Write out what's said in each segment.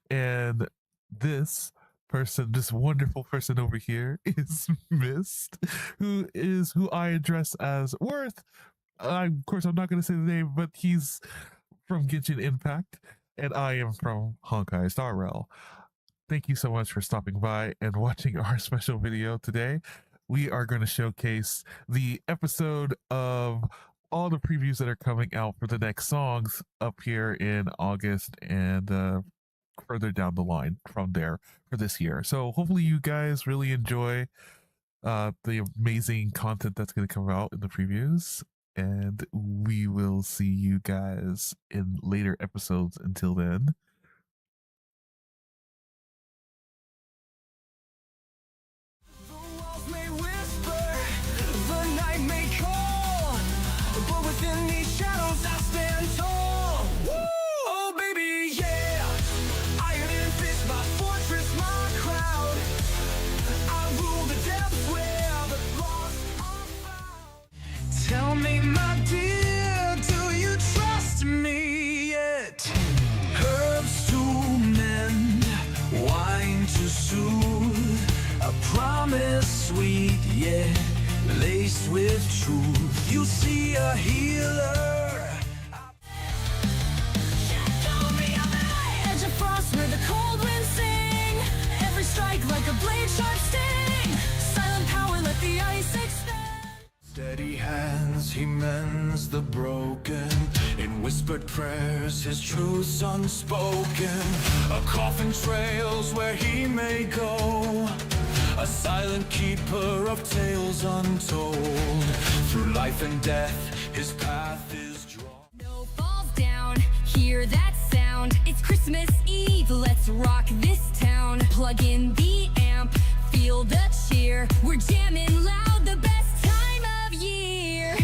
And this person, this wonderful person over here, is Mist, who I address as Worth. Of course, I'm not going to say the name, but he's from Genshin Impact, and I am from Honkai Star Rail. Thank you so much for stopping by and watching our special video today. We are going to showcase the episode of all the previews that are coming out for the next songs up here in August and further down the line from there for this year. So hopefully you guys really enjoy the amazing content that's going to come out in the previews, and we will see you guys in later episodes. Until then, tell me, my dear, do you trust me yet? Herbs to mend, wine to soothe, a promise sweet, yet laced with truth. You see a healer. Shadow me on the edge of frost where the cold winds sing. Every strike like a blade sharp sting. Silent power, let the ice expand. Steady hands, he mends the broken. In whispered prayers, his truth's unspoken. A coffin trails where he may go. A silent keeper of tales untold. Through life and death, his path is drawn. Snow falls down, hear that sound. It's Christmas Eve, let's rock this town. Plug in the amp, feel the cheer. We're jamming loud, the best time of year.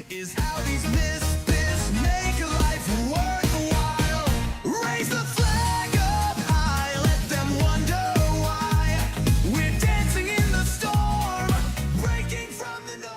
Is how these misfits make life worthwhile. Raise the flag up high, let them wonder why. We're dancing in the storm, breaking from the norm.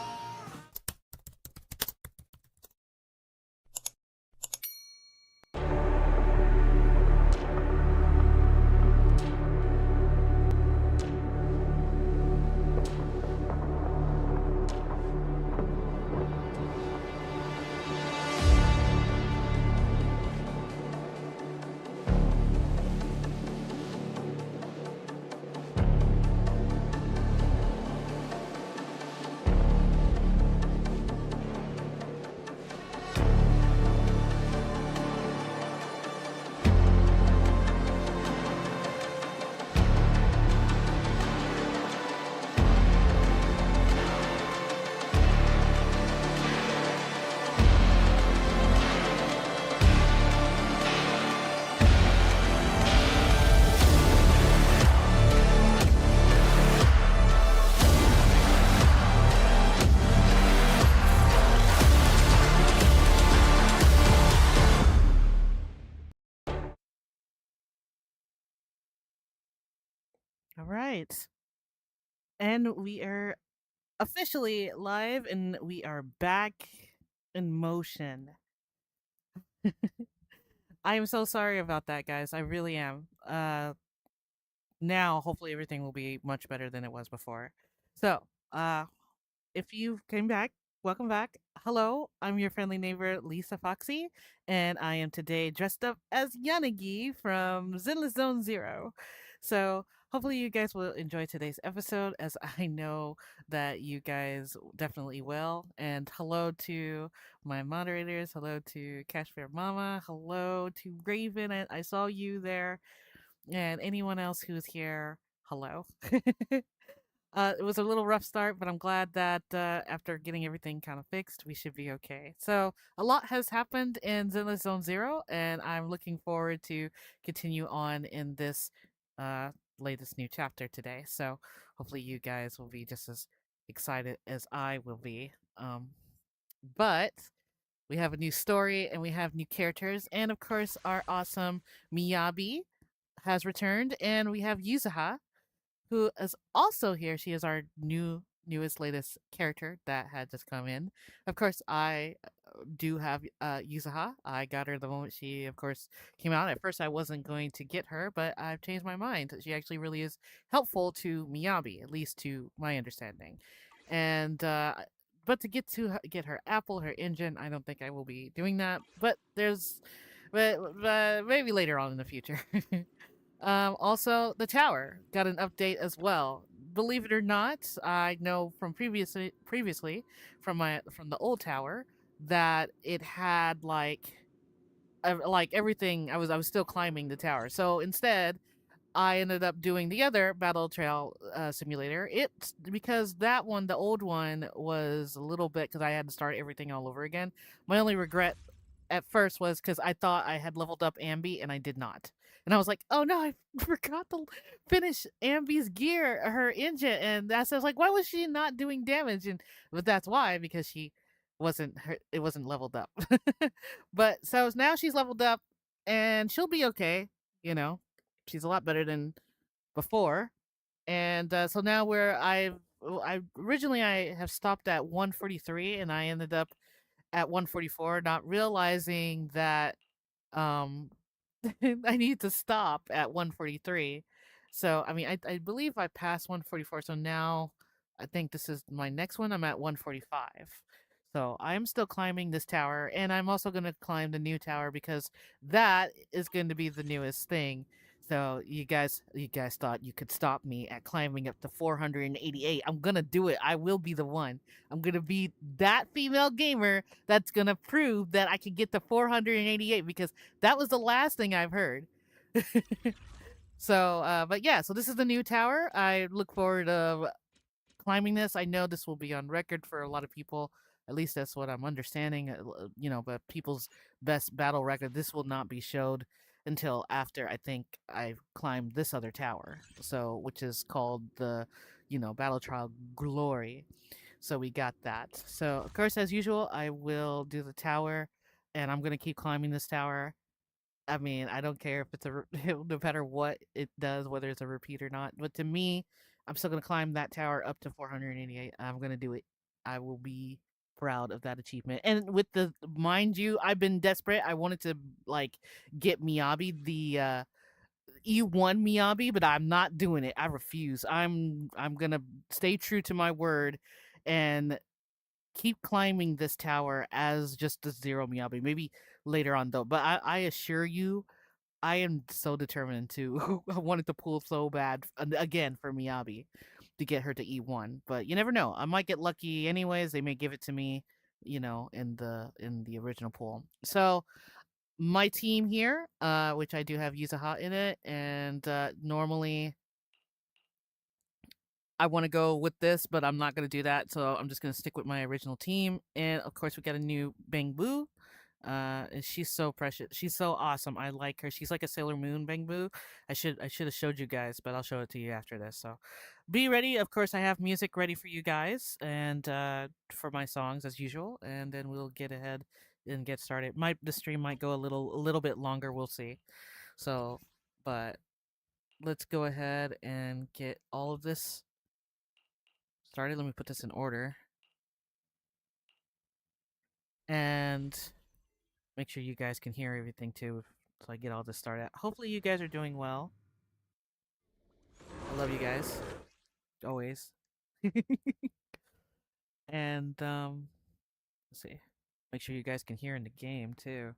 All right. And we are officially live and we are back in motion. I am so sorry about that, guys. I really am. Now hopefully everything will be much better than it was before. So, if you came back, welcome back. Hello, I'm your friendly neighbor Lisa Foxy, and I am today dressed up as Yanagi from Zenless Zone Zero. So hopefully you guys will enjoy today's episode, as I know that you guys definitely will. And hello to my moderators. Hello to Cash Fair Mama. Hello to Raven. I saw you there, and anyone else who's here. Hello. It was a little rough start, but I'm glad that after getting everything kind of fixed, we should be okay. So a lot has happened in Zenless Zone Zero, and I'm looking forward to continue on in this uh, latest new chapter today. So hopefully you guys will be just as excited as I will be. But we have a new story, and we have new characters, and of course our awesome Miyabi has returned, and we have Yuzuha, who is also here. She is our newest latest character that had just come in. Of course, I do have Yuzaha. I got her the moment she, of course, came out. At first, I wasn't going to get her, but I've changed my mind. She actually really is helpful to Miyabi, at least to my understanding. And but to get her apple, her engine, I don't think I will be doing that. But but maybe later on in the future. Also, the tower got an update as well. Believe it or not, I know from previously from the old tower that it had like everything. I was still climbing the tower. So instead, I ended up doing the other battle trail simulator. It's because that one, the old one, was a little bit because I had to start everything all over again. My only regret at first was because I thought I had leveled up Ambi and I did not. And I was like, oh no, I forgot to finish Ambi's gear, her engine. And that's I was like, why was she not doing damage? And but that's why, because it wasn't leveled up. But so now she's leveled up and she'll be okay, you know. She's a lot better than before. And so now I originally I have stopped at 143 and I ended up at 144, not realizing that um I need to stop at 143. So I mean I believe I passed 144, so now I think this is my next one. I'm at 145. So I'm still climbing this tower, and I'm also going to climb the new tower because that is going to be the newest thing. So you guys thought you could stop me at climbing up to 488. I'm going to do it. I will be the one. I'm going to be that female gamer that's going to prove that I can get to 488 because that was the last thing I've heard. So, but yeah, so this is the new tower. I look forward to climbing this. I know this will be on record for a lot of people. At least that's what I'm understanding. But people's best battle record, this will not be showed until after I think I've climbed this other tower. So, which is called the, Battle Trial Glory. So we got that. So, of course, as usual, I will do the tower, and I'm gonna keep climbing this tower. I mean, I don't care if it's no matter what it does, whether it's a repeat or not. But to me, I'm still gonna climb that tower up to 488. I'm gonna do it. I will be proud of that achievement. And with mind you, I've been desperate. I wanted to get Miyabi, the E1 Miyabi, but I'm not doing it. I refuse. I'm gonna stay true to my word and keep climbing this tower as just the zero Miyabi. Maybe later on though. But I assure you, I am so determined to. I wanted to pull so bad again for Miyabi to get her to E1. But you never know. I might get lucky anyways. They may give it to me, in the original pool. So my team here, which I do have Yuzaha in it, and normally I want to go with this, but I'm not going to do that. So I'm just going to stick with my original team. And of course, we got a new Bang Boo. And she's so precious. She's so awesome. I like her. She's like a Sailor Moon Bang Boo. I should have showed you guys, but I'll show it to you after this. So be ready. Of course, I have music ready for you guys and for my songs as usual. And then we'll get ahead and get started. The stream might go a little bit longer. We'll see. So, but let's go ahead and get all of this started. Let me put this in order. And make sure you guys can hear everything too, so I get all this started. Hopefully you guys are doing well. I love you guys. Always. And let's see. Make sure you guys can hear in the game too.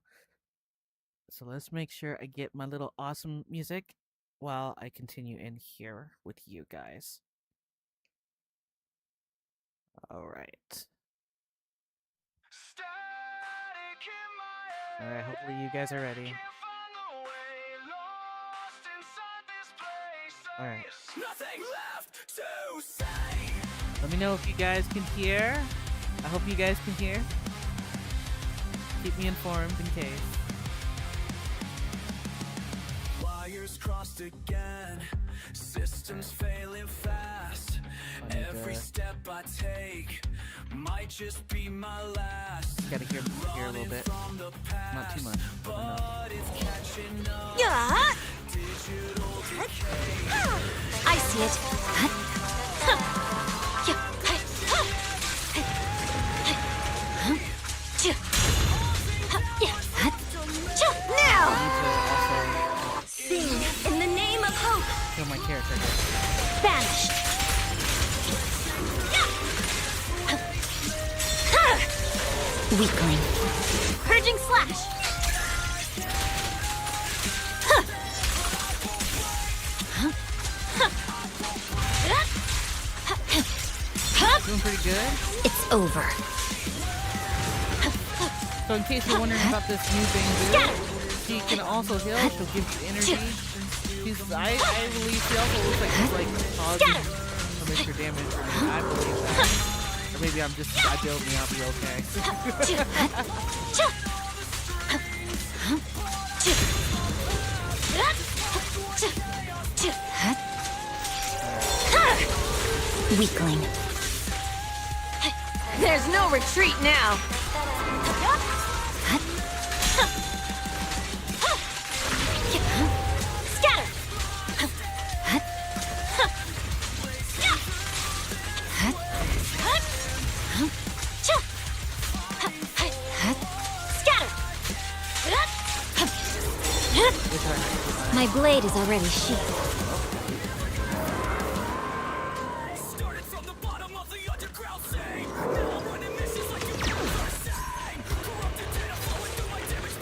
So let's make sure I get my little awesome music while I continue in here with you guys. Alright. Alright, hopefully you guys are ready. Alright. Let me know if you guys can hear. I hope you guys can hear. Keep me informed in case. Wires crossed again, systems failing fast. Every step I take might just be my last. Gotta hear a little bit. Not too much. But it's catching up. Yeah. Digital I see it. Now! Sing in the name of hope. Kill my character. Banished. Weakling. Purging slash. Doing pretty good. It's over. So in case you're wondering about this new thing, she can also heal. She'll give you energy. I believe she also looks like she's like pausing some extra damage. I believe that. Or maybe I build me, I'll be okay. Weakling. There's no retreat now. Scatter. Scatter. My blade is already sheathed. started from the bottom of the underground scene. Now I'm running missions like you never seen. Corrupted data flowing through my damaged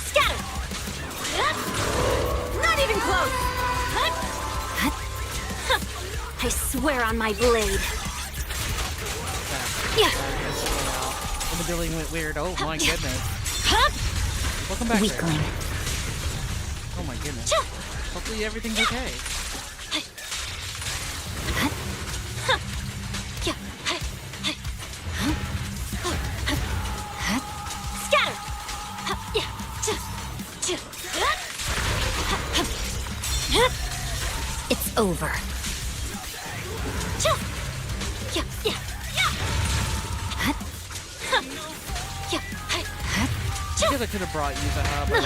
Scatter! Not even close! I swear on my blade. And the building went weird. Oh my goodness. Welcome back. Weakling. There. Oh my goodness. Hopefully everything's okay. Scatter! It's over. I guess I could have brought you the hub, but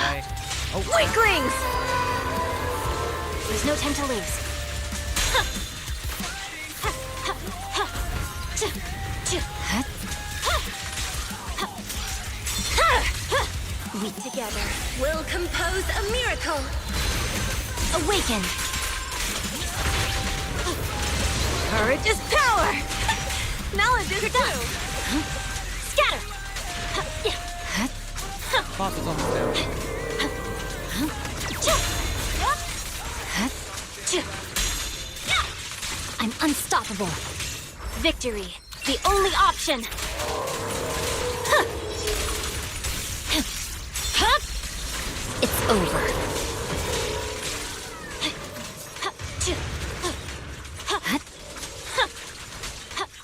Weaklings! There's no time to lose. We together will compose a miracle. Awaken. Courage is power. Knowledge is too. Scatter. boss is almost down. I'm unstoppable. Victory, the only option. It's over.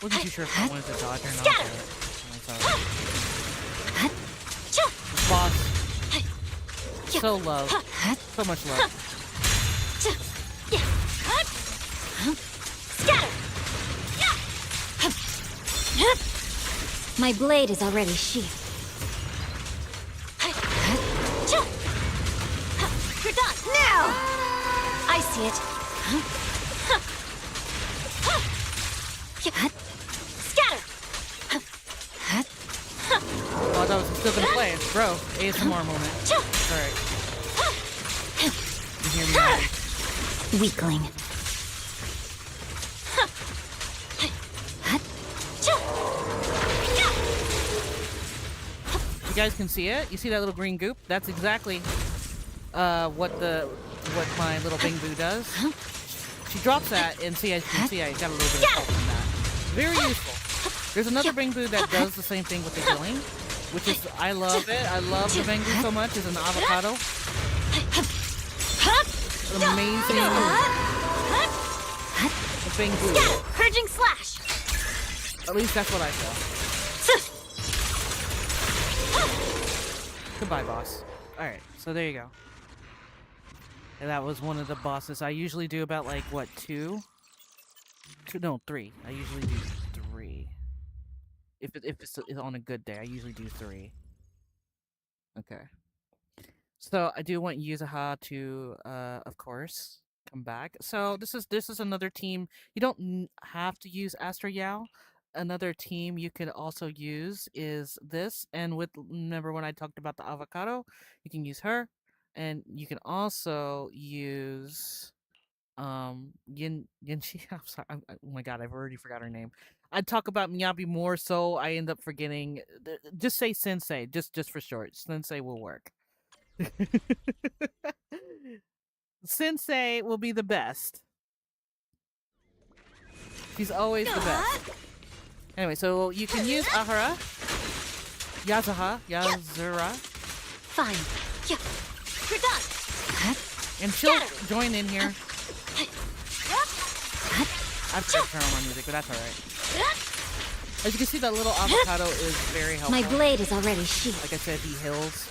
Wasn't too sure if I wanted to dodge or not. Scatter. This boss, so low, so much love. Scatter. My blade is already sheathed. You're done! Now! I see it. Scatter! Oh, I thought I was still gonna play. Bro, ASMR moment. Alright. You hear me now? Weakling. You guys can see it? You see that little green goop? That's exactly what my little Bing Boo does. She drops that, and see, as you can see, I got a little bit of help from that. Very useful. There's another Bing Boo that does the same thing with the healing, which is, I love it. I love the Bing Boo so much. It's an avocado. An amazing Bing Boo. Purging slash! At least that's what I feel. Goodbye, boss. Alright, so there you go. And that was one of the bosses. I usually do about, like, what, three. I usually do 3. If it's on a good day, I usually do 3. Okay. So I do want Yuzaha to, of course, come back. So this is another team. You don't have to use Astra Yao. Another team you could also use is this, and remember when I talked about the avocado, you can use her, and you can also use Yinchi. I'm sorry. Oh my god, I've already forgot her name. I'd talk about Miyabi more, so I end up forgetting. Just say Sensei, just for short. Sensei will work. Sensei will be the best. She's always the best. Anyway, so you can use Ahara, Yazura. Fine. You're done. And she'll join in here. I've got to turn on my music, but that's alright. As you can see, that little avocado is very helpful. My blade is already sheathed. Like I said, he heals.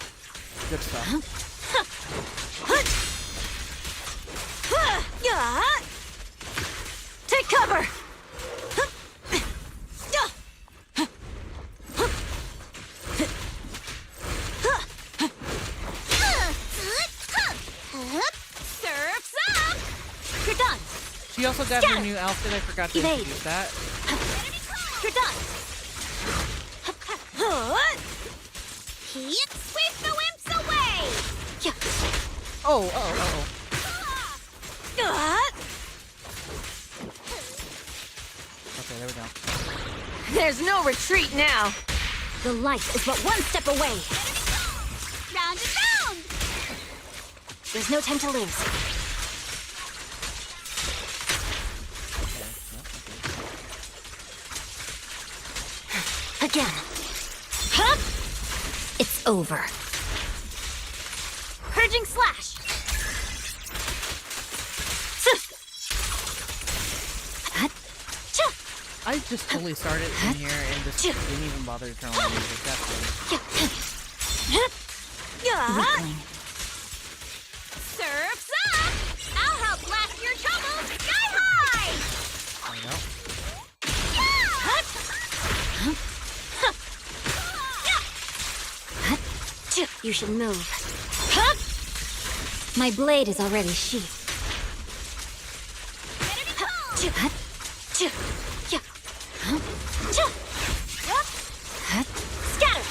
Good stuff. Take cover! Surf's up! You're done! She also got her new outfit. I forgot to Evade. introduce that. You're done! Sweep the wimps away! Oh. Okay, there we go. There's no retreat now! The light is but one step away! Round and round! There's no time to lose. Again. Huh? It's over. Purging slash! I just totally started in here and just didn't even bother to turn on the music. That's Weakling. Surf's up! I'll help blast your troubles sky high! I know. You should move. My blade is already sheathed. Scatter!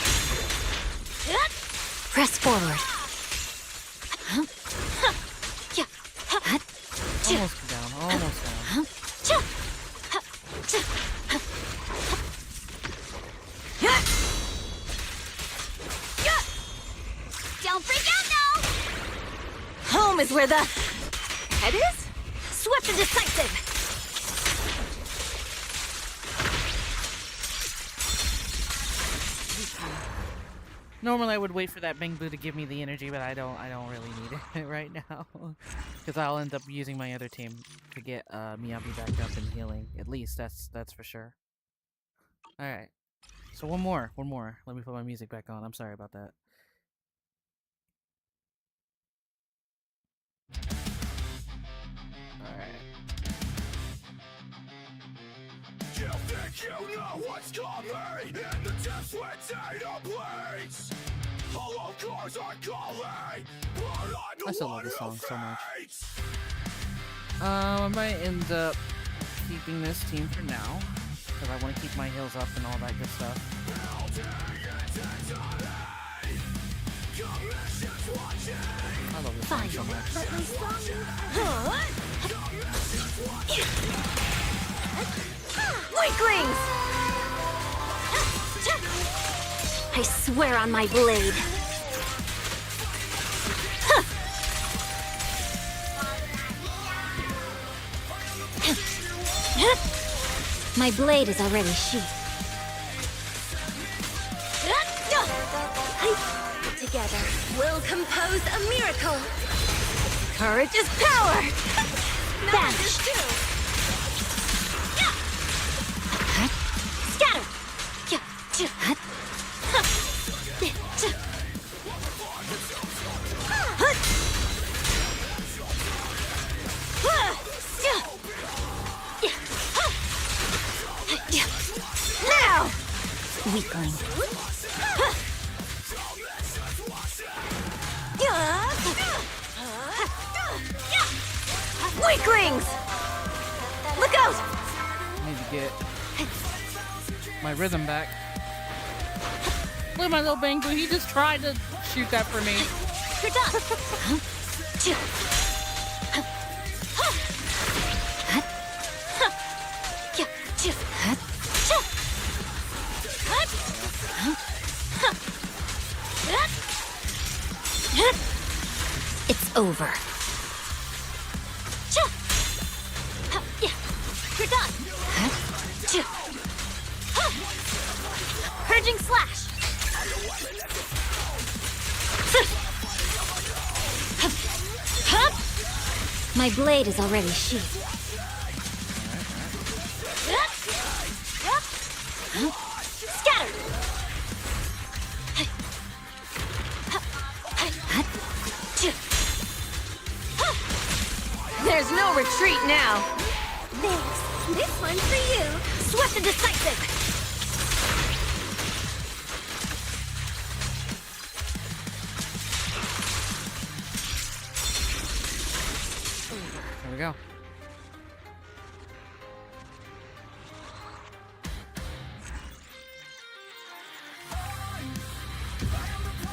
Press forward. Almost down. Don't freak out now! Home is where the head is? Swift and decisive! Normally I would wait for that Bing Boo to give me the energy, but I don't really need it right now. Because I'll end up using my other team to get Miyabi back up and healing. At least that's for sure. Alright. So one more. Let me put my music back on. I'm sorry about that. Alright. You know what's coming in the depths where data bleeds. Hollow cores are calling, but I'm the I still love one this who song so much. fades. I might end up keeping this team for now because I want to keep my heals up and all that good stuff. I love this song so much. But my song Weaklings! I swear on my blade. My blade is already sheathed. Together, we'll compose a miracle. Courage is power. Vanish. Scatter. Now, weakling. Weaklings! Look out! I need to get my rhythm back. Look at my little Bangu. He just tried to shoot that for me. You're done. It's over. You're done. Purging slash. My blade is already sheathed. Scatter. There's no retreat now. Thanks. This one's for you. Swift and decisive. There we go.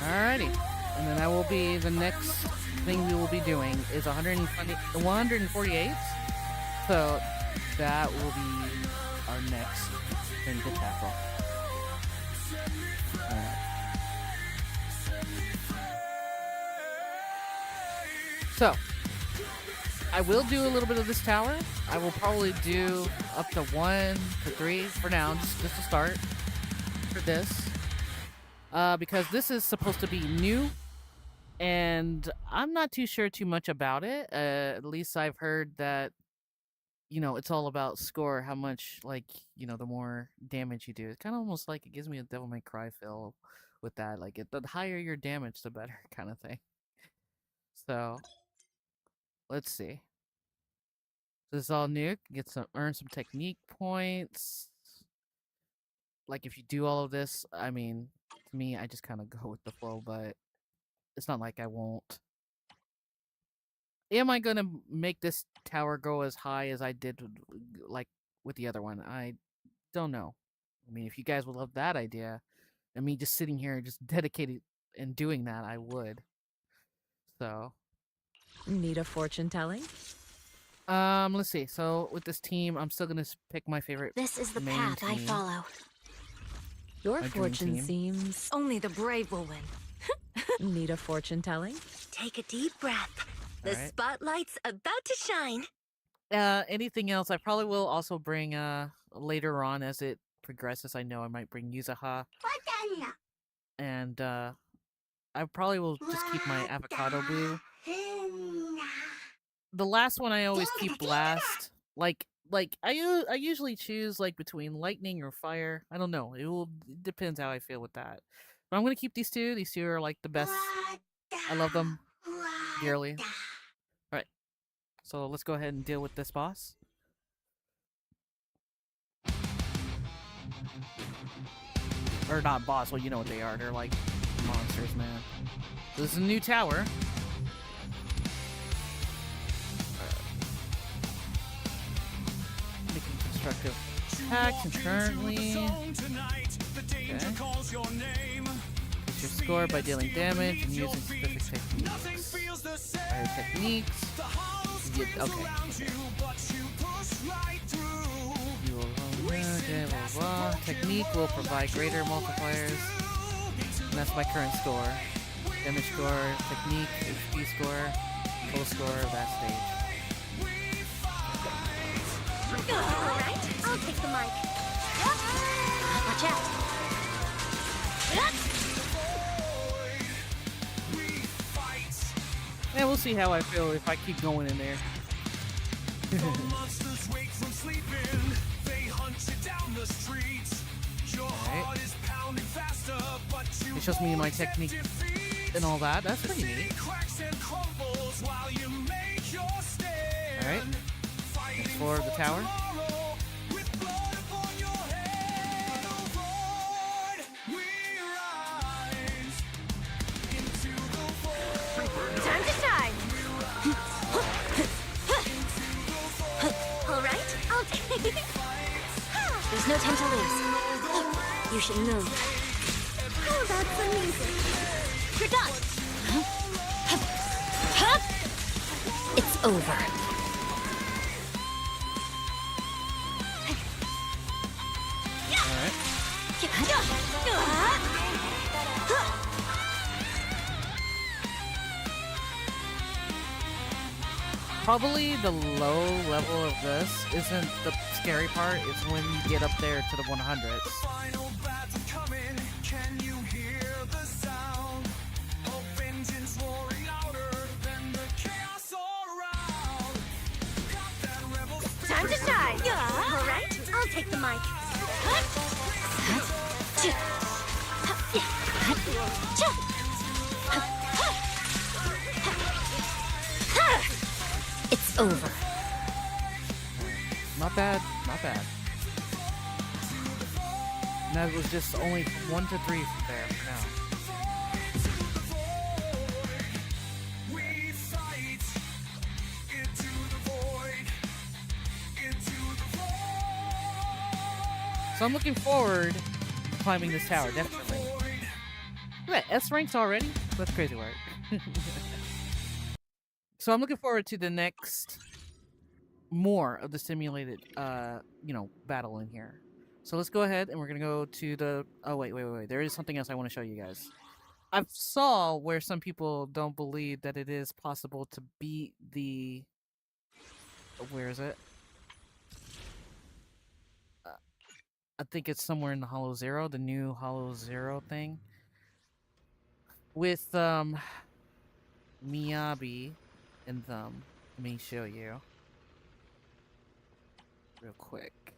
Alrighty. And then that will be the next thing we will be doing is 148. So that will be our next thing to tackle. So I will do a little bit of this tower. I will probably do up to 1 to 3 for now, just to start for this. Because this is supposed to be new, and I'm not too sure too much about it. At least I've heard that, you know, it's all about score, how much, like, you know, the more damage you do. It's kind of almost like it gives me a Devil May Cry feel with that. Like, the higher your damage, the better kind of thing. So, let's see. This is all new. Get some, earn some technique points. Like, if you do all of this, I mean, to me, I just kind of go with the flow, but it's not like I won't. Am I going to make this tower go as high as I did, like, with the other one? I don't know. I mean, if you guys would love that idea, and me just sitting here just dedicated and doing that, I would. So. Need a fortune telling? Let's see. So, with this team, I'm still going to pick my favorite This is the main path I team. follow. Your My dream fortune team. seems... Only the brave will win. Need a fortune telling? Take a deep breath. The Alright. spotlight's about to shine. Anything else? I probably will also bring, later on as it progresses. I know I might bring Yuzaha. And, I probably will just keep my avocado boo. The last one I always keep last. Like I usually choose like between lightning or fire. I don't know. It depends how I feel with that. But I'm gonna keep these two. These two are like the best. I love them dearly. Alright. So let's go ahead and deal with this boss. or not boss, well, you know what they are. They're like monsters, man. So this is a new tower. Making constructive attacks concurrently. Okay. Increase your score by dealing damage and using specific techniques. Fire techniques. Okay. You will Technique will provide greater multipliers. And that's my current score. Damage score, technique, HP score, total score of that stage. Alright, I'll take the mic. Watch out. Yeah, we'll see how I feel if I keep going in there. Alright. It shows me my technique and all that. That's pretty neat. Alright. Next floor of the tower. Time to shine! Alright, I'll take it. There's no time to lose. You should move. How about some music? You're done! It's over. Probably the low level of this isn't the scary part, it's when you get up there to the 100s. Time to shine! Alright, I'll take the mic. It's over. Not bad, not bad. And that was just only 1 to 3 from there for now. So I'm looking forward to climbing this tower, definitely. Look at that, S ranks already? That's crazy work. So I'm looking forward to the next more of the simulated battle in here. So let's go ahead and we're gonna go to the wait. There is something else I want to show you guys. I saw where some people don't believe that it is possible to beat the where is it? I think it's somewhere in the Hollow Zero, the new Hollow Zero thing. With Miyabi and them. Let me show you. Real quick.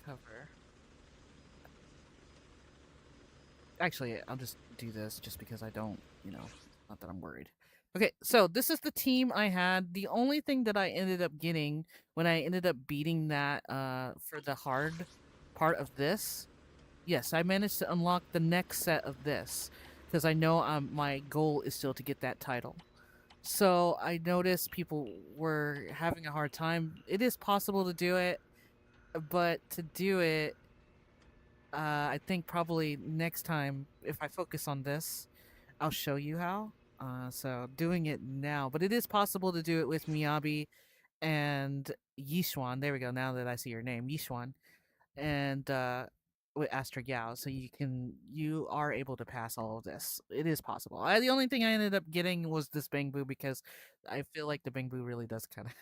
Cover. Actually, I'll just do this just because I don't, not that I'm worried. Okay, so this is the team I had. The only thing that I ended up getting when I ended up beating that for the hard part of this, yes, I managed to unlock the next set of this because I know my goal is still to get that title. So I noticed people were having a hard time. It is possible to do it, but to do it, I think probably next time, if I focus on this, I'll show you how. So doing it now, but it is possible to do it with Miyabi and Yishuan. There we go. Now that I see your name, Yishuan, and with Astra Yao, so you are able to pass all of this. It is possible. The only thing I ended up getting was this Bangbu because I feel like the Bangbu really does kind of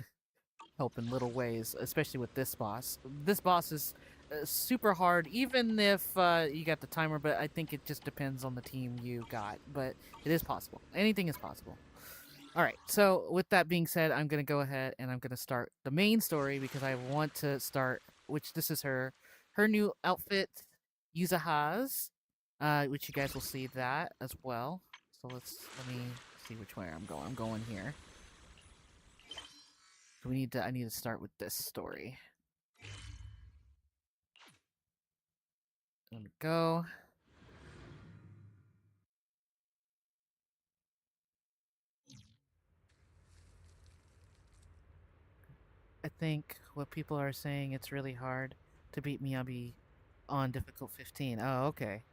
help in little ways, especially with this boss. This boss is super hard, even if you got the timer, but I think it just depends on the team you got. But it is possible. Anything is possible. All right, so with that being said, I'm going to go ahead and I'm going to start the main story because I want to start, which this is her new outfit, Yuza has, which you guys will see that as well. So let me see which way I'm going. I'm going here. So I need to start with this story. Let me go. I think what people are saying, it's really hard to beat Miyabi on difficult 15. Oh, okay.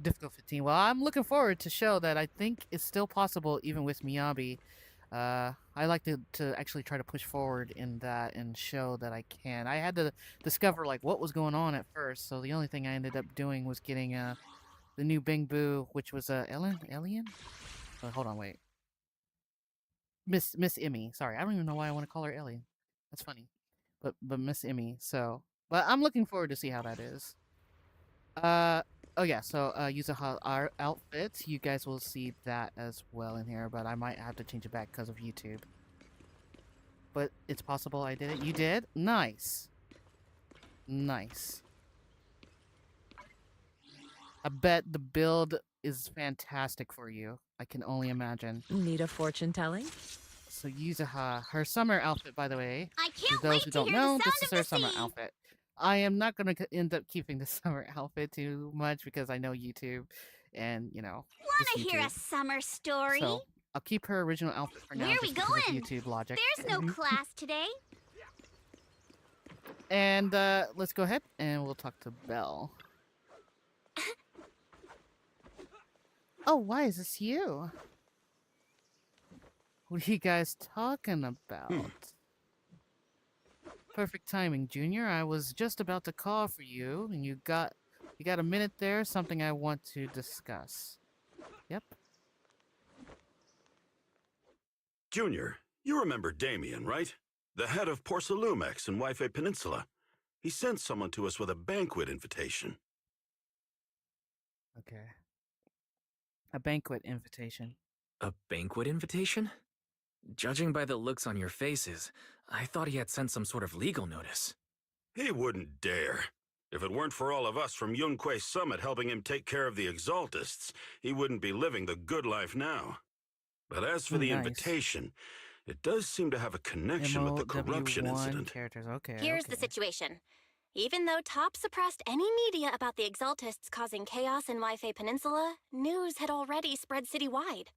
Difficult 15. Well, I'm looking forward to show that I think it's still possible even with Miyabi. I like to actually try to push forward in that and show that I can. I had to discover like what was going on at first, so the only thing I ended up doing was getting the new Bing Boo, which was Alien? Oh, hold on, wait. Miss Emmy. Sorry, I don't even know why I want to call her Ellie. That's funny. But Miss Emmy. So, but I'm looking forward to see how that is. Oh yeah. So use our outfits. You guys will see that as well in here, but I might have to change it back because of YouTube. But it's possible I did it. You did? Nice. Nice. I bet the build is fantastic for you. I can only imagine. Need a fortune telling? So Yuzuha, her summer outfit, by the way. I For can't those wait who to don't hear know, the this sound is of her the summer sea. outfit. I am not going to end up keeping the summer outfit too much because I know YouTube and, you know, Wanna just hear a YouTube. summer story? So I'll keep her original outfit for now Where just we because of going? YouTube logic. There's no class today. And let's go ahead and we'll talk to Belle. Oh, why is this you? What are you guys talking about? Perfect timing, Junior. I was just about to call for you, and you got a minute there, something I want to discuss. Yep. Junior, you remember Damien, right? The head of Porcelumex in Hoyoverse Peninsula. He sent someone to us with a banquet invitation. Okay. A banquet invitation. A banquet invitation? Judging by the looks on your faces, I thought he had sent some sort of legal notice. He wouldn't dare. If it weren't for all of us from Yunquei Summit helping him take care of the Exaltists, he wouldn't be living the good life now. But as for the Nice. invitation, it does seem to have a connection with the corruption MOW1 incident. characters. Okay. Here's the okay. situation. Even though Top suppressed any media about the Exaltists causing chaos in Hoyoverse Peninsula, news had already spread citywide.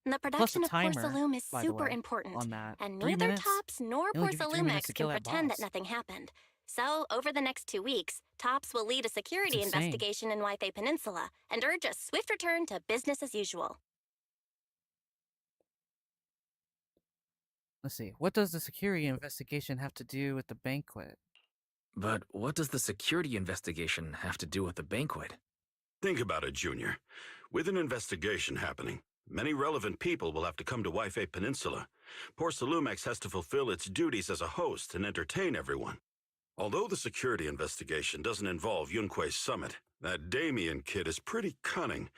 The production the of timer, Porcelume is by the super way, important, on that. and 3 neither minutes? Tops nor They only give you 3 minutes Porcelumex to can kill that pretend boss. that nothing happened. So, over the next 2 weeks, Tops will lead a security That's insane. investigation in Hoyoverse Peninsula and urge a swift return to business as usual. Let's see. What does the security investigation have to do with the banquet? But what does the security investigation have to do with the banquet? Think about it, Junior. With an investigation happening, many relevant people will have to come to Hoyoverse Peninsula. Porcelumex has to fulfill its duties as a host and entertain everyone. Although the security investigation doesn't involve Yunquei Summit, that Damien kid is pretty cunning.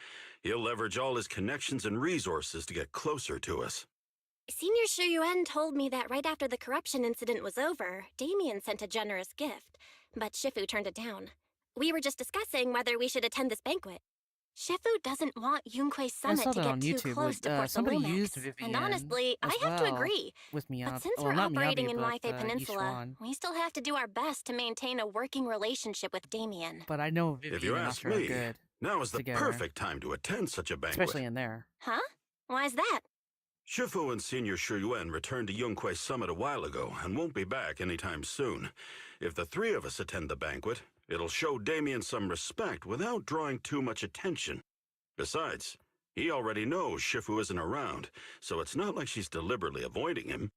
He'll leverage all his connections and resources to get closer to us. Senior Shuyuan told me that right after the corruption incident was over, Damien sent a generous gift, but Shifu turned it down. We were just discussing whether we should attend this banquet. Shifu doesn't want Yunquei Summit saw to that get on too YouTube close with, to somebody Porcelumex. used And Vivian honestly, as I have to well agree. with Miyabi. But since well, we're not operating Miyabi, in but, Hoyoverse Peninsula, Yishuan. we still have to do our best to maintain a working relationship with Damien. But I know Vivian If you and ask Asher are me, good, now is the together. perfect time to attend such a banquet. especially in there. Huh? Why's that? Shifu and Senior Shuyuan returned to Yunquei Summit a while ago and won't be back anytime soon. If the 3 of us attend the banquet, it'll show Damien some respect without drawing too much attention. Besides, he already knows Shifu isn't around, so it's not like she's deliberately avoiding him.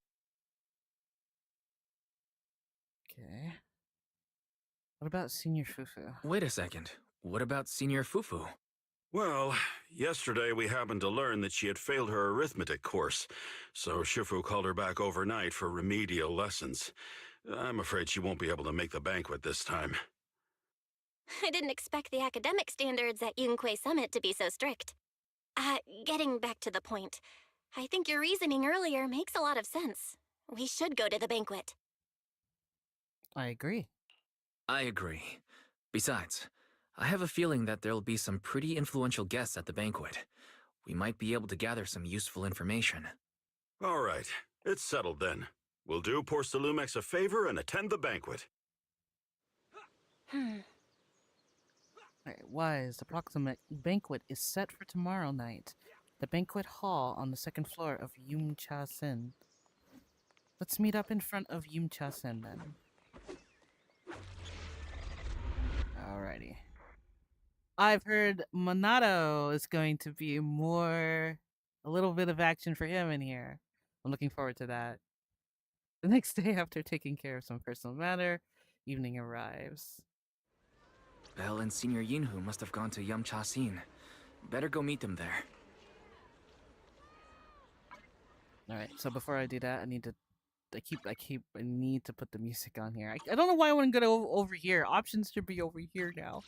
Okay. What about Senior Fufu? Wait a second. What about Senior Fufu? Well, yesterday we happened to learn that she had failed her arithmetic course, so Shifu called her back overnight for remedial lessons. I'm afraid she won't be able to make the banquet this time. I didn't expect the academic standards at Yunquei Summit to be so strict. Getting back to the point, I think your reasoning earlier makes a lot of sense. We should go to the banquet. I agree. I agree. Besides, I have a feeling that there'll be some pretty influential guests at the banquet. We might be able to gather some useful information. All right, it's settled then. We'll do Porcelumex a favor and attend the banquet. Alright, Wise, the proximate banquet is set for tomorrow night. The banquet hall on the second floor of Yumcha Sen. Let's meet up in front of Yumcha Sen then. Alrighty. I've heard Monado is going to be a little bit of action for him in here. I'm looking forward to that. The next day, after taking care of some personal matter, evening arrives. Belle and Senior Yinhu must have gone to Yamcha-sin. Better go meet them there. Alright, so before I do that, I need to put the music on here. I don't know why I wouldn't go over here. Options should be over here now.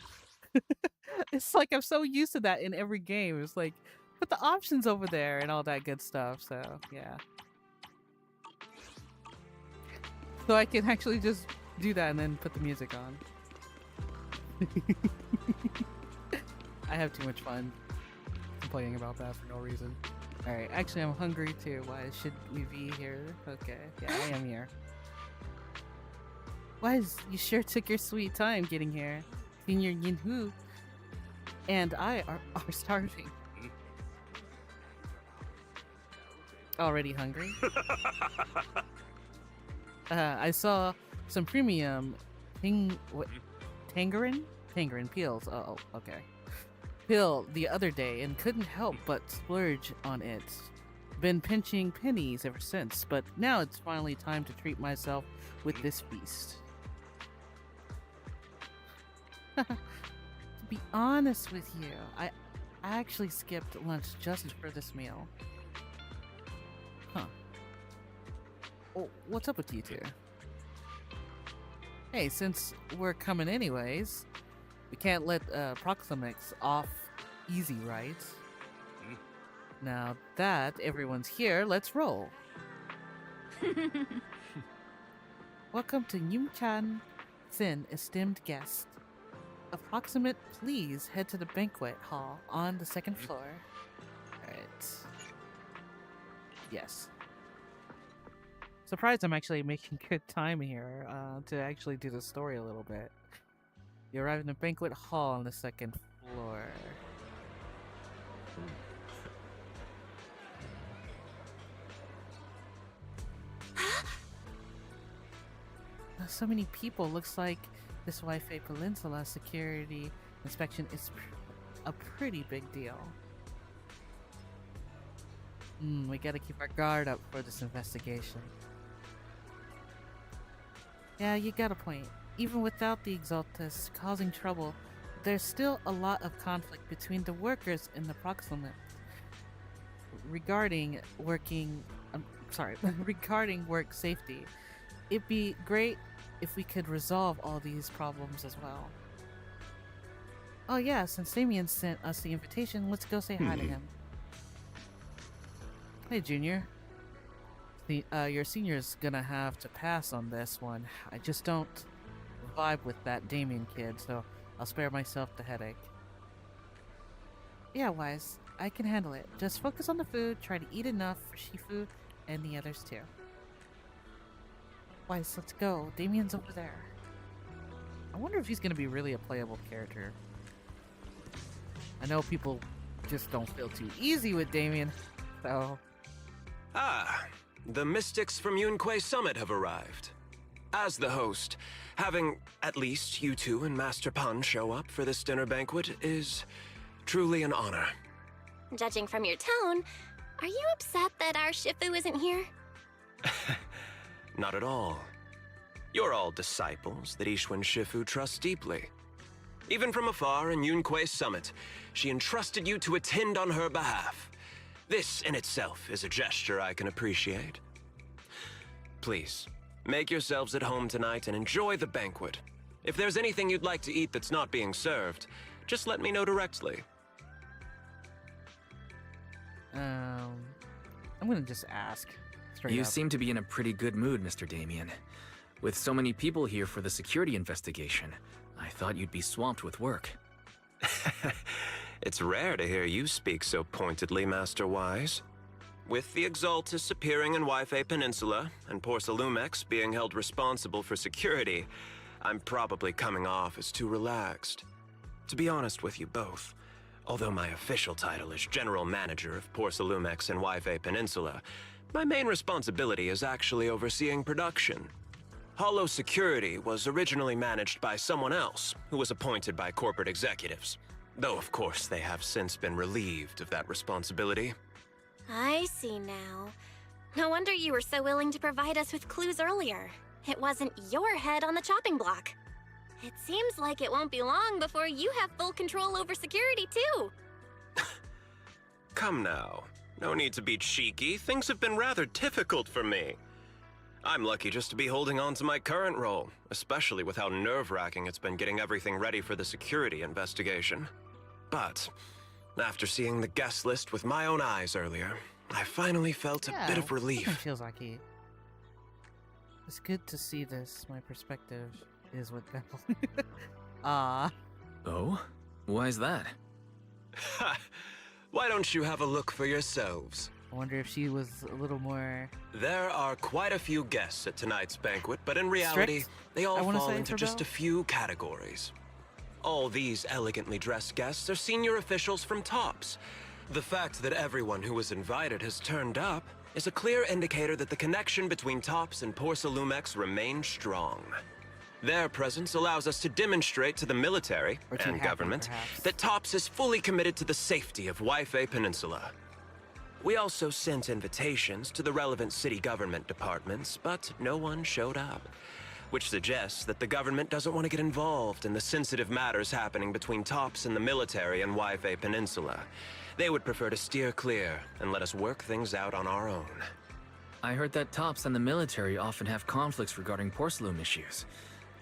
It's like I'm so used to that in every game. It's like, put the options over there and all that good stuff. So, yeah. So I can actually just do that and then put the music on. I have too much fun complaining about that for no reason. Alright, actually I'm hungry too. Why should we be here? Okay, yeah, I am here. Wise, you sure took your sweet time getting here. Senior Yinhu and I are starving. Already hungry? I saw some premium tangerine peels. Oh, okay. Pill the other day and couldn't help but splurge on it. Been pinching pennies ever since, but now it's finally time to treat myself with this feast. To be honest with you, I actually skipped lunch just for this meal. Huh. Oh, what's up with you two? Hey, since we're coming anyways, we can't let Proximix off easy, right? Now that everyone's here, let's roll. Welcome to Yumchan Sin, esteemed guest. Approximate, please head to the banquet hall on the second floor. Alright. Yes. Surprised I'm actually making good time here to actually do the story a little bit. You arrive in the banquet hall on the second floor. So many people. Looks like this Wi-Fi Peninsula security inspection is a pretty big deal. We gotta keep our guard up for this investigation. Yeah, you got a point. Even without the Exaltus causing trouble, there's still a lot of conflict between the workers and the Proximate regarding regarding work safety. It'd be great if we could resolve all these problems as well. Oh yeah, since Damien sent us the invitation, let's go say hi to him. Hey, Junior. Your senior's gonna have to pass on this one. I just don't vibe with that Damien kid, so I'll spare myself the headache. Yeah, Wise, I can handle it. Just focus on the food, try to eat enough for Shifu and the others too. Wise, let's go. Damien's over there. I wonder if he's gonna be really a playable character. I know people just don't feel too easy with Damien, so... Ah, the mystics from Yunquay Summit have arrived. As the host, having at least you two and Master Pan show up for this dinner banquet is truly an honor. Judging from your tone, are you upset that our Shifu isn't here? Not at all. You're all disciples that Ishwin Shifu trusts deeply. Even from afar in Yunquay Summit, she entrusted you to attend on her behalf. This in itself is a gesture I can appreciate. Please, make yourselves at home tonight and enjoy the banquet. If there's anything you'd like to eat that's not being served, just let me know directly. I'm gonna just ask. You seem to be in a pretty good mood, Mr. Damien. With so many people here for the security investigation, I thought you'd be swamped with work. It's rare to hear you speak so pointedly, Master Wise. With the Exaltus appearing in Wi-Fi Peninsula and Porcelumex being held responsible for security, I'm probably coming off as too relaxed. To be honest with you both, although my official title is General Manager of Porcelumex and Wife Peninsula, my main responsibility is actually overseeing production. Hollow Security was originally managed by someone else, who was appointed by corporate executives. Though, of course, they have since been relieved of that responsibility. I see now. No wonder you were so willing to provide us with clues earlier. It wasn't your head on the chopping block. It seems like it won't be long before you have full control over security, too. Come now. No need to be cheeky. Things have been rather difficult for me. I'm lucky just to be holding on to my current role, especially with how nerve-wracking it's been getting everything ready for the security investigation. But after seeing the guest list with my own eyes earlier, I finally felt a bit of relief. It feels like he. It's good to see this. My perspective is what counts. Oh? Why is that? Why don't you have a look for yourselves? I wonder if she was a little more. There are quite a few guests at tonight's banquet, but in reality, strict, they all fall say, into for just Belle? a few categories. All these elegantly dressed guests are senior officials from TOPS. The fact that everyone who was invited has turned up is a clear indicator that the connection between TOPS and Porcelumex remains strong. Their presence allows us to demonstrate to the military Or too and happy, government perhaps. that TOPS is fully committed to the safety of Wife Peninsula. We also sent invitations to the relevant city government departments, but no one showed up, which suggests that the government doesn't want to get involved in the sensitive matters happening between TOPS and the military and Wife Peninsula. They would prefer to steer clear and let us work things out on our own. I heard that TOPS and the military often have conflicts regarding porcelain issues,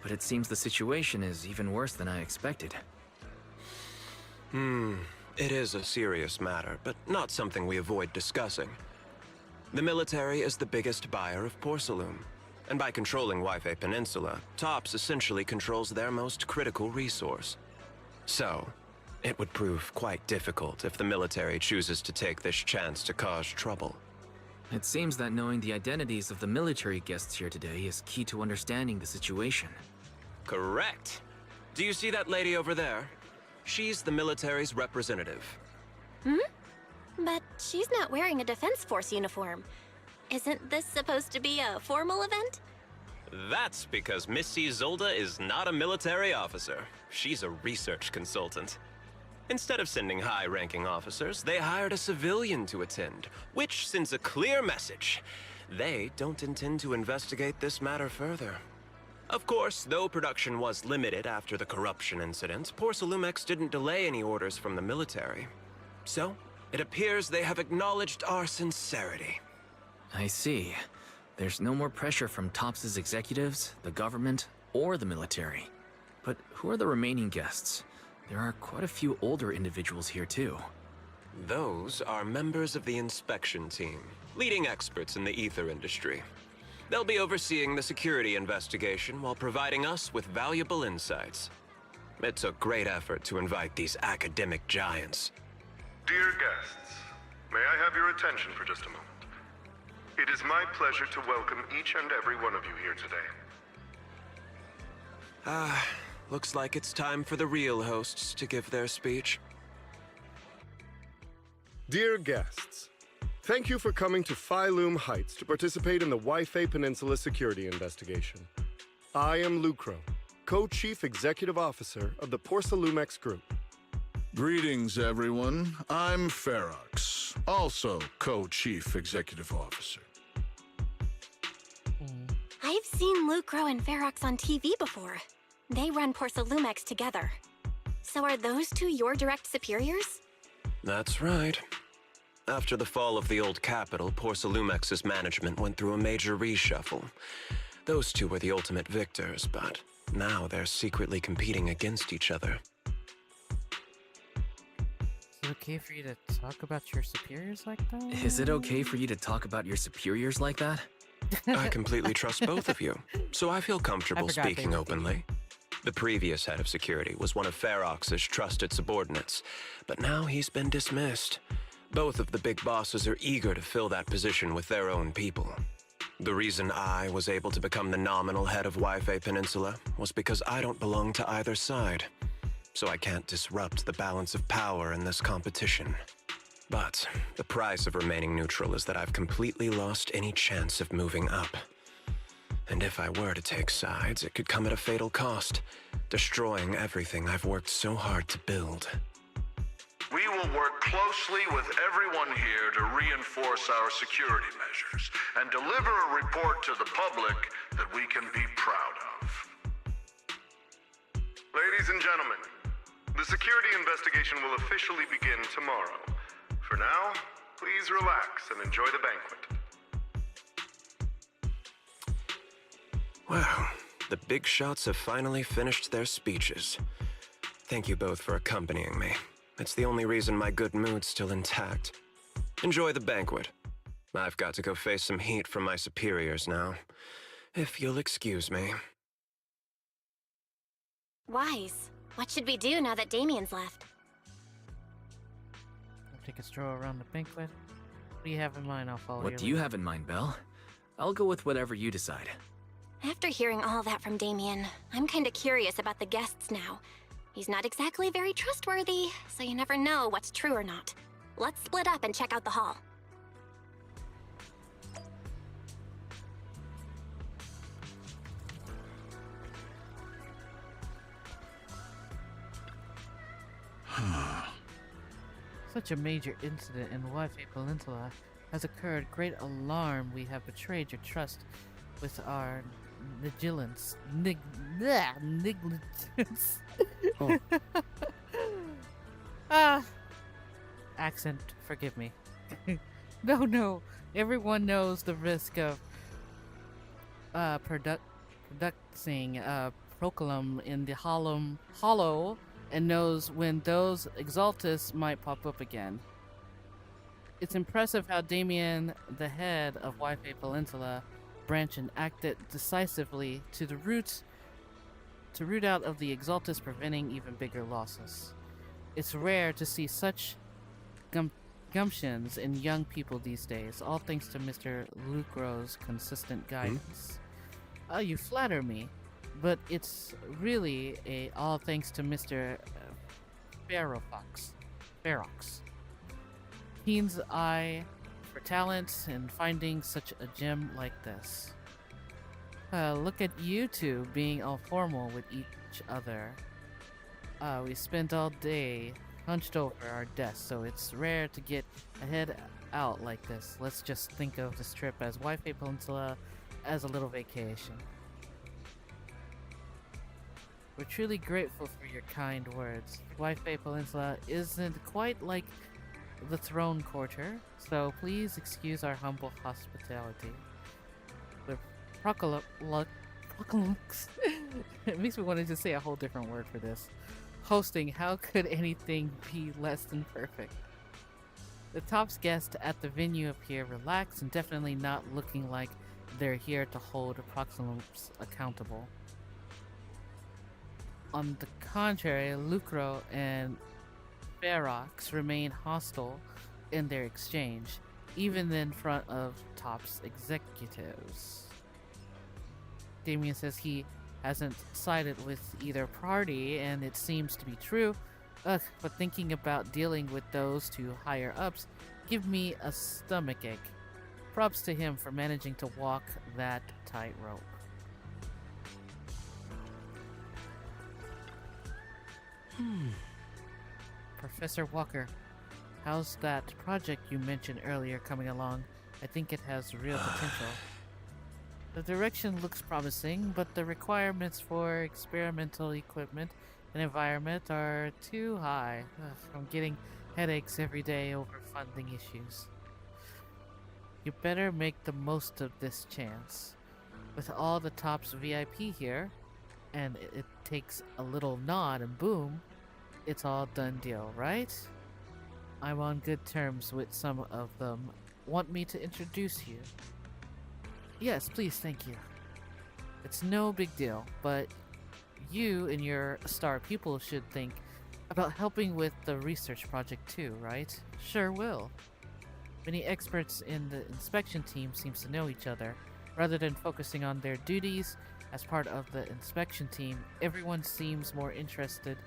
but it seems the situation is even worse than I expected. It is a serious matter, but not something we avoid discussing. The military is the biggest buyer of porcelain, and by controlling Wife Peninsula, TOPS essentially controls their most critical resource. So, it would prove quite difficult if the military chooses to take this chance to cause trouble. It seems that knowing the identities of the military guests here today is key to understanding the situation. Correct. Do you see that lady over there? She's the military's representative. But she's not wearing a Defense Force uniform. Isn't this supposed to be a formal event? That's because Missy Zolda is not a military officer. She's a research consultant. Instead of sending high-ranking officers, they hired a civilian to attend, which sends a clear message. They don't intend to investigate this matter further. Of course, though production was limited after the corruption incident, Porcelumex didn't delay any orders from the military. So, it appears they have acknowledged our sincerity. I see. There's no more pressure from TOPS' executives, the government, or the military. But who are the remaining guests? There are quite a few older individuals here too. Those are members of the inspection team, leading experts in the ether industry. They'll be overseeing the security investigation while providing us with valuable insights. It took great effort to invite these academic giants. Dear guests, may I have your attention for just a moment? It is my pleasure to welcome each and every one of you here today. Looks like it's time for the real hosts to give their speech. Dear guests, thank you for coming to Phylum Heights to participate in the Wife Peninsula security investigation. I am Lucro, Co-Chief Executive Officer of the Porcelumex Group. Greetings, everyone. I'm Ferox, also Co-Chief Executive Officer. I've seen Lucro and Ferox on TV before. They run Porcelumex together. So are those two your direct superiors? That's right. After the fall of the old capital, Porcelumex's management went through a major reshuffle. Those two were the ultimate victors, but now they're secretly competing against each other. Is it okay for you to talk about your superiors like that? Is it okay for you to talk about your superiors like that? I completely trust both of you, so I feel comfortable forgot they speaking were openly. The previous head of security was one of Ferox's trusted subordinates, but now he's been dismissed. Both of the big bosses are eager to fill that position with their own people. The reason I was able to become the nominal head of Wife Peninsula was because I don't belong to either side. so I can't disrupt the balance of power in this competition. But the price of remaining neutral is that I've completely lost any chance of moving up. And if I were to take sides, it could come at a fatal cost, destroying everything I've worked so hard to build. We will work closely with everyone here to reinforce our security measures and deliver a report to the public that we can be proud of. Ladies and gentlemen, the security investigation will officially begin tomorrow. For now, please relax and enjoy the banquet. Wow, the big shots have finally finished their speeches. Thank you both for accompanying me. It's the only reason my good mood's still intact. Enjoy the banquet. I've got to go face some heat from my superiors now. If you'll excuse me. Wise, what should we do now that Damien's left? I'll take a stroll around the banquet. What do you have in mind? I'll follow you. What do you have in mind, Belle? I'll go with whatever you decide. After hearing all that from Damien, I'm kinda curious about the guests now. He's not exactly very trustworthy, so you never know what's true or not. Let's split up and check out the hall. Such a major incident in Wi-Fi Peninsula has occurred. Great alarm. We have betrayed your trust with our negligence. Negligence. Oh. Accent, forgive me. No. Everyone knows the risk of producing proculum in the hollow and knows when those exaltus might pop up again. It's impressive how Damien, the head of Wi-Fi Peninsula branch, and acted decisively to root out of the exaltus, preventing even bigger losses. It's rare to see such gumptions in young people these days, all thanks to Mr. Lucro's consistent guidance. You flatter me, but it's really all thanks to Mr. Ferox. Keen's eye for talent and finding such a gem like this. Look at you two being all formal with each other. We spent all day hunched over our desks, so it's rare to get a head out like this. Let's just think of this trip as Wi-Fi Peninsula as a little vacation. We're truly grateful for your kind words. Wi-Fi Peninsula isn't quite like the Throne Quarter, so please excuse our humble hospitality. The it makes me want to just say a whole different word for this. Hosting, how could anything be less than perfect? The Top's guests at the venue appear relaxed and definitely not looking like they're here to hold Proximums accountable. On the contrary, Lucro and Ferox remain hostile in their exchange, even in front of Top's executives. Damien says he hasn't sided with either party, and it seems to be true. But thinking about dealing with those two higher ups give me a stomachache. Props to him for managing to walk that tightrope. Professor Walker, how's that project you mentioned earlier coming along? I think it has real potential. The direction looks promising, but the requirements for experimental equipment and environment are too high. I'm getting headaches every day over funding issues. You better make the most of this chance. With all the Top's VIP here, and it takes a little nod and boom, it's all done deal, right? I'm on good terms with some of them. Want me to introduce you? Yes, please, thank you. It's no big deal, but you and your star pupil should think about helping with the research project too, right? Sure will. Many experts in the inspection team seems to know each other. Rather than focusing on their duties as part of the inspection team, everyone seems more interested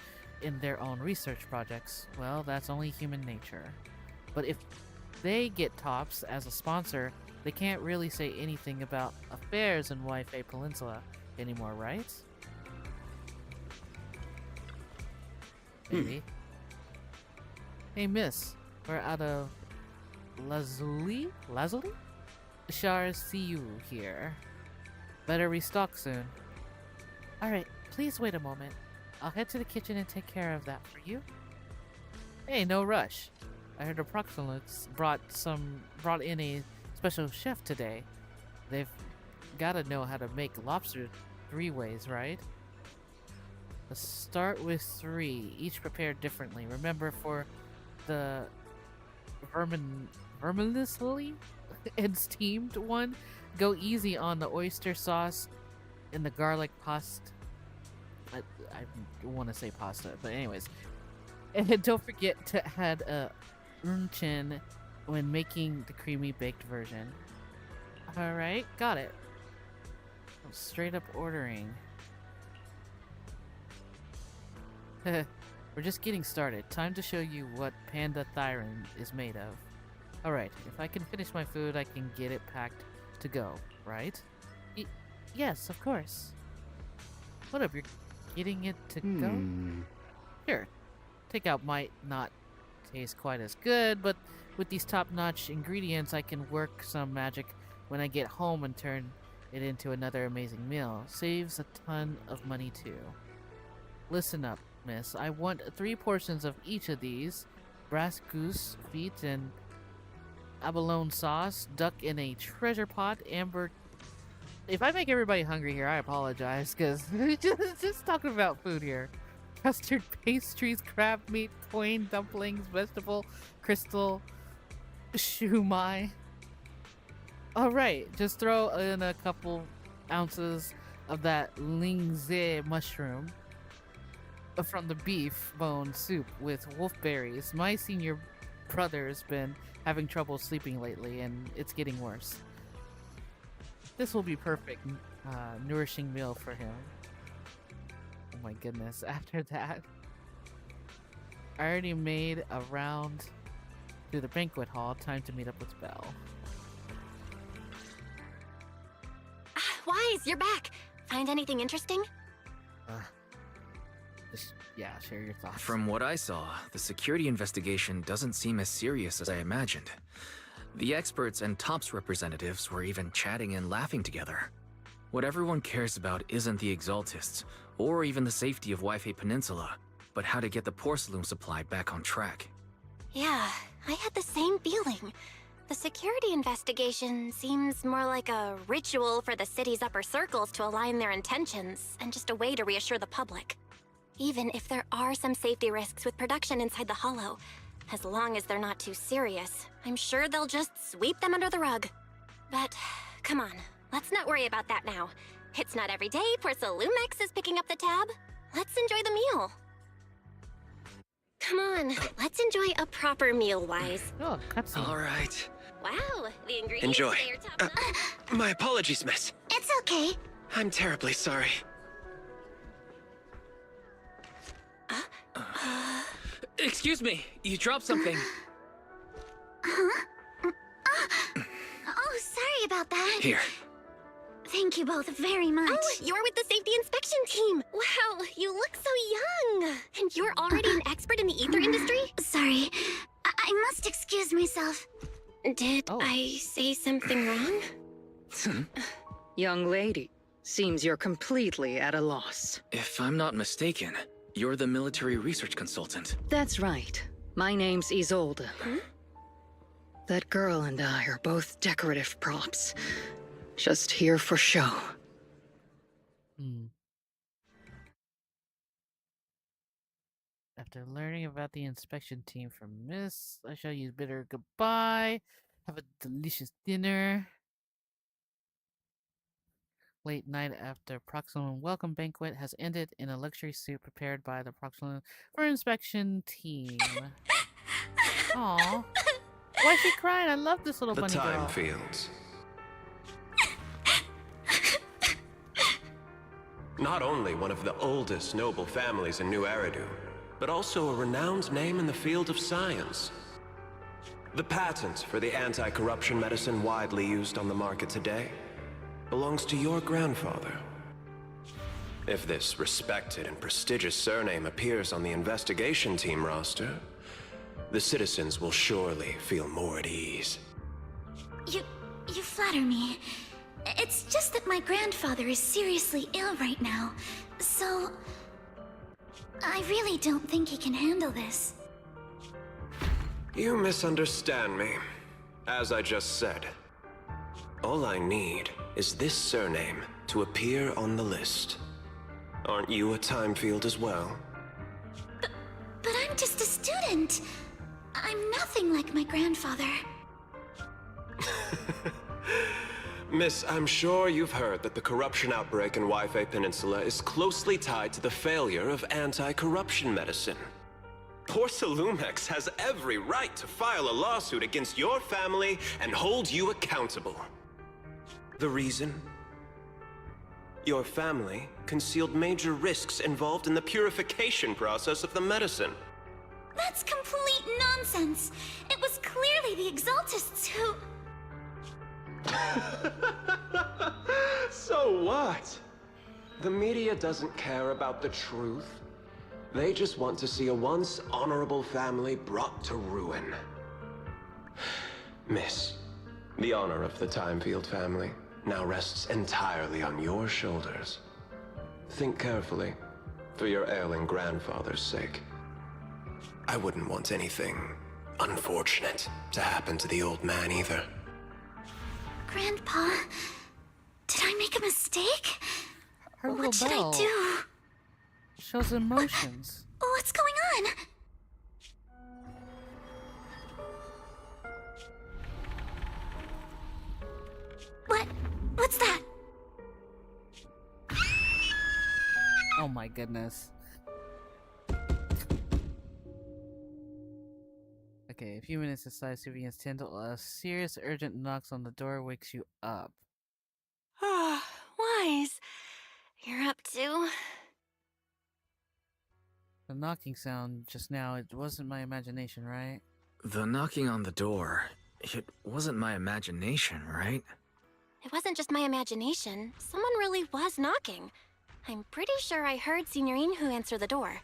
in their own research projects, well, that's only human nature. But if they get Tops as a sponsor, they can't really say anything about affairs in Hoyoverse Peninsula anymore, right? Maybe. Hey, miss, we're out of Lazuli? Shar, see you here. Better restock soon. Alright, please wait a moment. I'll head to the kitchen and take care of that for you. Hey, no rush. I heard the Proxilux brought in a special chef today. They've gotta know how to make lobster 3 ways, right? Let's start with 3, each prepared differently. Remember, for the verminously and steamed one, go easy on the oyster sauce and the garlic pasta. I want to say pasta, but anyways. And don't forget to add a urchin when making the creamy baked version. Alright, got it. Straight up ordering. We're just getting started. Time to show you what Panda Thyron is made of. Alright, if I can finish my food, I can get it packed to go, right? Yes, of course. What up, you're getting it to go? Sure. Takeout might not taste quite as good, but with these top-notch ingredients, I can work some magic when I get home and turn it into another amazing meal. Saves a ton of money too. Listen up, miss. I want 3 portions of each of these. Brass goose feet and abalone sauce, duck in a treasure pot, amber... If I make everybody hungry here, I apologize, because just talking about food here. Custard pastries, crab meat, coin dumplings, vegetable, crystal, shumai. Alright, just throw in a couple ounces of that lingze mushroom from the beef bone soup with wolfberries. My senior brother's been having trouble sleeping lately, and it's getting worse. This will be perfect, nourishing meal for him. Oh my goodness, after that, I already made a round to the banquet hall. Time to meet up with Belle. Wise, you're back. Find anything interesting? Yeah, share your thoughts. From what I saw, the security investigation doesn't seem as serious as I imagined. The experts and TOPS representatives were even chatting and laughing together. What everyone cares about isn't the Exaltists, or even the safety of Hoyoverse Peninsula, but how to get the porcelain supply back on track. Yeah, I had the same feeling. The security investigation seems more like a ritual for the city's upper circles to align their intentions, and just a way to reassure the public. Even if there are some safety risks with production inside the Hollow, as long as they're not too serious, I'm sure they'll just sweep them under the rug. But, come on, let's not worry about that now. It's not every day Porcelumex is picking up the tab. Let's enjoy the meal. Come on, let's enjoy a proper meal, Wise. Oh, cutscene. All right. Wow, the ingredients Enjoy. today are top-notch. My apologies, miss. It's okay. I'm terribly sorry. Excuse me, you dropped something. Oh, sorry about that. Here. Thank you both very much. Oh, you're with the safety inspection team. Wow, you look so young. And you're already an expert in the ether industry? Sorry, I must excuse myself. Did I say something wrong? Young lady, seems you're completely at a loss. If I'm not mistaken, you're the military research consultant. That's right. My name's Isolde. That girl and I are both decorative props. Just here for show. After learning about the inspection team from Miss, I shall you bid her goodbye. Have a delicious dinner. Late night after Proxilon welcome banquet has ended in a luxury suite prepared by the Proxilon for inspection team. Aww. Why is she crying? I love this little bunny girl. The time fields. Not only one of the oldest noble families in New Eridu, but also a renowned name in the field of science. The patent for the anti-corruption medicine widely used on the market today belongs to your grandfather. If this respected and prestigious surname appears on the investigation team roster, the citizens will surely feel more at ease. You flatter me. It's just that my grandfather is seriously ill right now, so I really don't think he can handle this. You misunderstand me. As I just said, all I need is this surname to appear on the list. Aren't you a time field as well? But I'm just a student. I'm nothing like my grandfather. Miss, I'm sure you've heard that the corruption outbreak in Wi-Fi Peninsula is closely tied to the failure of anti-corruption medicine. Porcelumex has every right to file a lawsuit against your family and hold you accountable. The reason? Your family concealed major risks involved in the purification process of the medicine. That's complete nonsense. It was clearly the Exaltists who... So what? The media doesn't care about the truth. They just want to see a once honorable family brought to ruin. Miss, the honor of the Timefield family now rests entirely on your shoulders. Think carefully, for your ailing grandfather's sake. I wouldn't want anything unfortunate to happen to the old man either. Grandpa, did I make a mistake? Her What should little I bell do? shows emotions. What's going on? What's that? Oh my goodness. Okay, a few minutes aside, Sylvia's tendal. A serious urgent knocks on the door wakes you up. Ah, Wise. You're up too? The knocking sound just now, it wasn't my imagination, right? The knocking on the door, it wasn't my imagination, right? It wasn't just my imagination. Someone really was knocking. I'm pretty sure I heard Signorine who answer the door.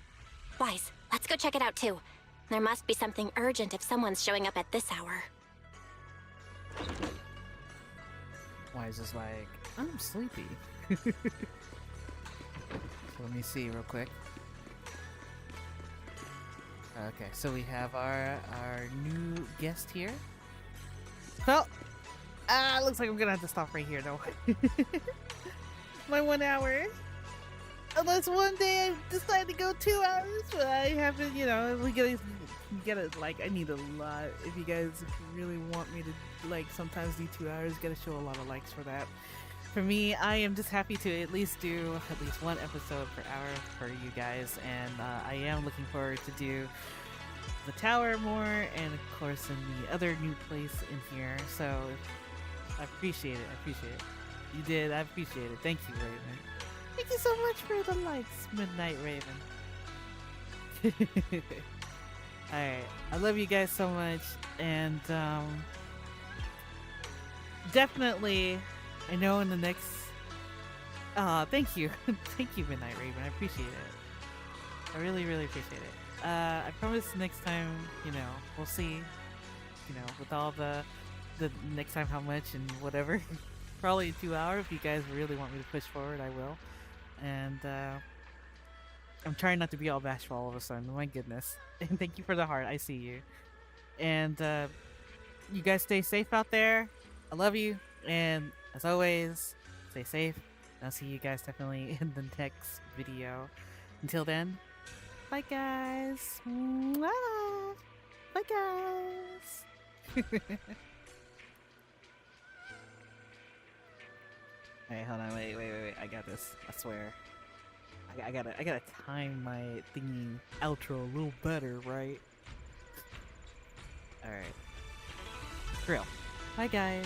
Wise, let's go check it out too. There must be something urgent if someone's showing up at this hour. Wise is like, I'm sleepy. So let me see real quick. Okay, so we have our new guest here. Well, looks like I'm gonna have to stop right here though. My 1 hour. Unless one day I decide to go 2 hours, but I haven't, you know, we gotta, like, I need a lot. If you guys really want me to, like, sometimes do 2 hours, gotta show a lot of likes for that. For me, I am just happy to at least do at least one episode per hour for you guys, and I am looking forward to do the tower more, and of course in the other new place in here, so I appreciate it, You did, I appreciate it. Thank you, Raven. Thank you so much for the likes, Midnight Raven. Alright, I love you guys so much, and definitely, I know in the next, thank you. Thank you, Midnight Raven, I appreciate it. I really, really appreciate it. I promise next time, you know, we'll see, you know, with all the next time how much and whatever. Probably 2 hours. If you guys really want me to push forward, I will. And I'm trying not to be all bashful all of a sudden. My goodness. And thank you for the heart. I see you. And you guys stay safe out there. I love you. And as always, stay safe. I'll see you guys definitely in the next video. Until then, bye guys. Mwah! Bye guys. Hey, hold on, wait, I got this, I swear. I gotta time my thingy outro a little better, right? Alright. For real. Bye guys.